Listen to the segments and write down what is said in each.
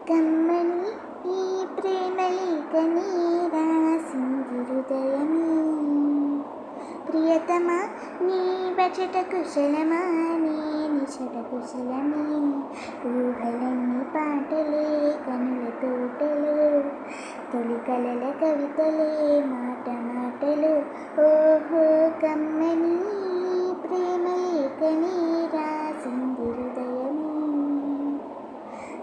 కమ్మని ఈ ప్రేమలేఖని రాసింది హృదయమే. ప్రియతమా నీ బచట కుశలమా, నీ నిశట కుశలమే. ఊహలన్నీ పాటలే, కనుల తోటలు, తొలి కలల కవితలే, మాట మాటలు. ఓహో కమ్మని ప్రేమలేఖని రాసింది హృదయమే.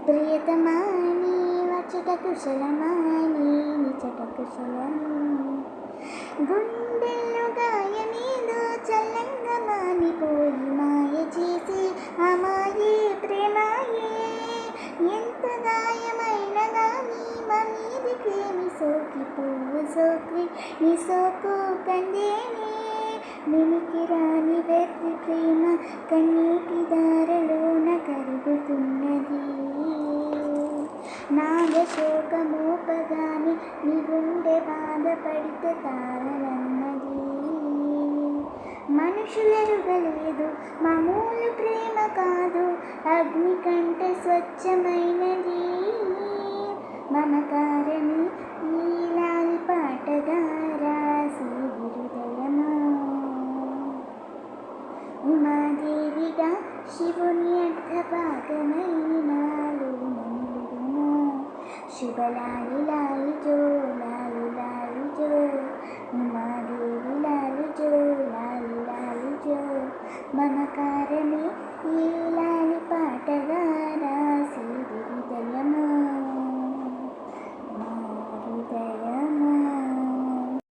ప్రియతమా నీ వచట కుశలమా, నీ నిచట కుశలమే. గుండెల్లో గాయమేదో చల్లంగా మానిపోయి మాయ చేసి అమాయే ప్రేమాయే. ఎంత గాయమైన గానీ మమీదికేమి సోకి పువ్వు సోకి నీ సోకు కందేనే. మినికి రాని వెర్రి ప్రేమ కన్నీటి దారలోన కరుగుతున్నది. నాగశోకమోపగాని నీ గుండె బాధపడితే తాళనన్నది. మనుషులెరుగలేదు మామూలు ప్రేమ కాదు, అగ్ని కంటే స్వచ్ఛమైనది. మమకారని ఈ లాలి పాటగా రాసి హృదయమా. ఉమాదేవిగా శివుని అర్ధభాగమైనాలు నలుగురును. శుభలాలి లాలి జో, లాలి లాలి జో. ఉమాదేవి లాలి జో, లాలి లాలి జో. మమకారమే ఈ లాలి పాటగా